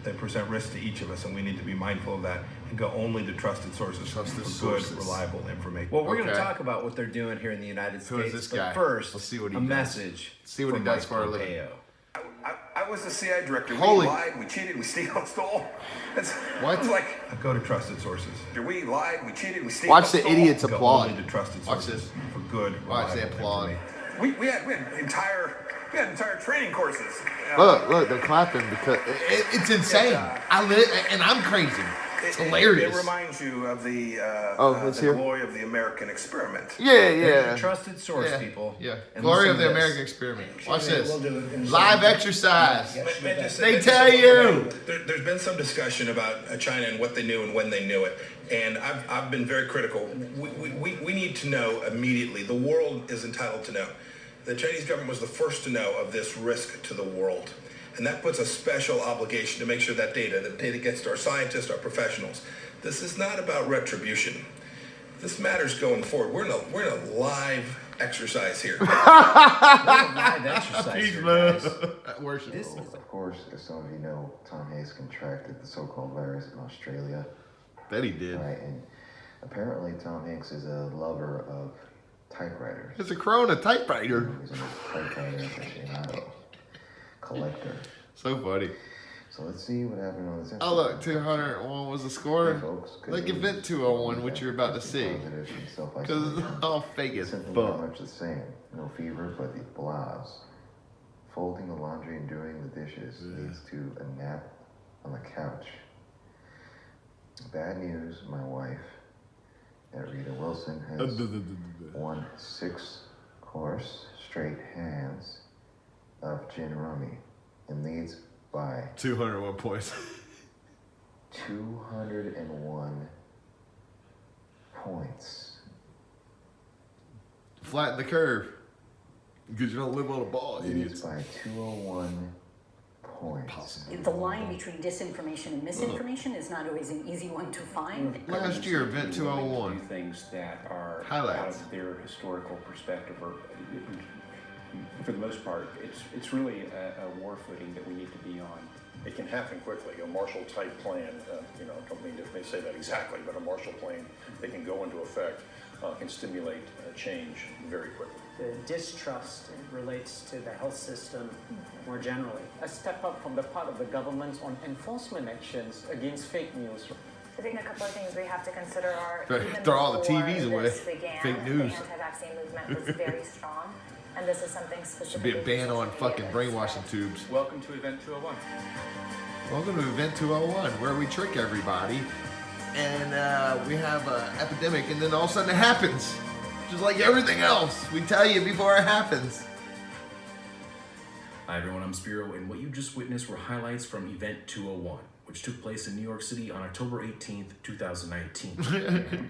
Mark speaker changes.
Speaker 1: They present risk to each of us, and we need to be mindful of that and go only to trusted sources for good, reliable information.
Speaker 2: Well, we're going to talk about what they're doing here in the United States.
Speaker 3: Who is this guy?
Speaker 2: But first,
Speaker 3: Let's see what he
Speaker 2: a
Speaker 3: does.
Speaker 2: message.
Speaker 3: See what he does for a living.
Speaker 2: Pompeo.
Speaker 4: I was the CIA director.
Speaker 3: Holy-
Speaker 4: We lied, we cheated, we stole. That's,
Speaker 3: What?
Speaker 4: I was like,
Speaker 1: Go to trusted sources.
Speaker 4: we lied, we cheated, we stole.
Speaker 3: Watch the idiots
Speaker 1: Go
Speaker 3: applaud.
Speaker 1: only to trusted
Speaker 3: Watch
Speaker 1: sources
Speaker 3: this.
Speaker 1: for good,
Speaker 3: Watch they
Speaker 1: reliable
Speaker 3: applaud.
Speaker 1: information.
Speaker 4: We had entire training courses.
Speaker 3: Look, they're clapping because it's insane. And I'm crazy. It's hilarious.
Speaker 4: It reminds you of the
Speaker 3: let's hear.
Speaker 4: glory of the American experiment.
Speaker 3: Yeah.
Speaker 2: Trusted source,
Speaker 3: Yeah.
Speaker 2: people.
Speaker 3: Yeah.
Speaker 2: And
Speaker 3: Glory
Speaker 2: listen
Speaker 3: of the
Speaker 2: to this.
Speaker 3: American experiment. Watch this.
Speaker 5: We'll do it in
Speaker 3: Live
Speaker 5: some-
Speaker 3: exercise.
Speaker 5: Yes,
Speaker 3: They tell you.
Speaker 1: There's been some discussion about China and what they knew and when they knew it, and I've been very critical. We need to know immediately. The world is entitled to know. The Chinese government was the first to know of this risk to the world, and that puts a special obligation to make sure that data gets to our scientists, our professionals. This is not about retribution. This matters going forward. We're in a live exercise here.
Speaker 2: Live exercise here, guys.
Speaker 3: Worship.
Speaker 6: Of course, as some of you know, Tom Hanks contracted the so-called virus in Australia,
Speaker 3: Bet he did.
Speaker 6: right? And apparently, Tom Hanks is a lover of typewriters.
Speaker 3: It's a Corona typewriter.
Speaker 6: He's a typewriter aficionado, collector.
Speaker 3: So funny.
Speaker 6: So let's see what happened on this.
Speaker 3: Oh look, 201 was the score.
Speaker 6: Hey, folks, good
Speaker 3: Like
Speaker 6: news.
Speaker 3: Event 201, which you're about to see.
Speaker 6: Positive and
Speaker 3: Because
Speaker 6: self-isolation.
Speaker 3: it's all fake as
Speaker 6: Symptoms are
Speaker 3: fuck.
Speaker 6: much the same. No fever, but the blahs. Folding the laundry and doing the dishes leads to a nap on the couch. Bad news, my wife, Rita Wilson, has won 6 course straight hands of gin rummy and leads by
Speaker 3: 201 points.
Speaker 6: 201 points.
Speaker 3: Flatten the curve. Because you don't live on a ball,
Speaker 6: Leads
Speaker 3: idiots.
Speaker 6: by 201 points.
Speaker 3: Possible.
Speaker 7: The line between disinformation and misinformation is not always an easy one to find.
Speaker 3: Last year, Event
Speaker 8: Do
Speaker 3: 201.
Speaker 8: things that are
Speaker 3: Highlights.
Speaker 8: out of their historical perspective, or for the most part, it's really a war footing that we need to be on.
Speaker 9: It can happen quickly. A Marshall-type plan, I don't mean to say that exactly, but a Marshall plan that can go into effect can stimulate change very quickly.
Speaker 10: The distrust relates to the health system more generally. A step up from the part of the government on enforcement actions against fake news.
Speaker 11: I think a couple of things we have to consider are
Speaker 3: Right,
Speaker 11: even
Speaker 3: throw all the
Speaker 11: before
Speaker 3: TVs away.
Speaker 11: this began,
Speaker 3: Fake news.
Speaker 11: the anti-vaccine movement was very strong, and this is something
Speaker 3: Should
Speaker 11: specifically.
Speaker 3: be a ban on
Speaker 11: social
Speaker 3: fucking
Speaker 11: media
Speaker 3: brainwashing
Speaker 11: that's
Speaker 3: tubes.
Speaker 8: Welcome to Event 201.
Speaker 3: Welcome to Event 201, where we trick everybody. And we have an epidemic, and then all of a sudden it happens. Just like everything else. We tell you before it happens.
Speaker 12: Hi everyone, I'm Spiro, and what you just witnessed were highlights from Event 201, which took place in New York City on October 18th, 2019.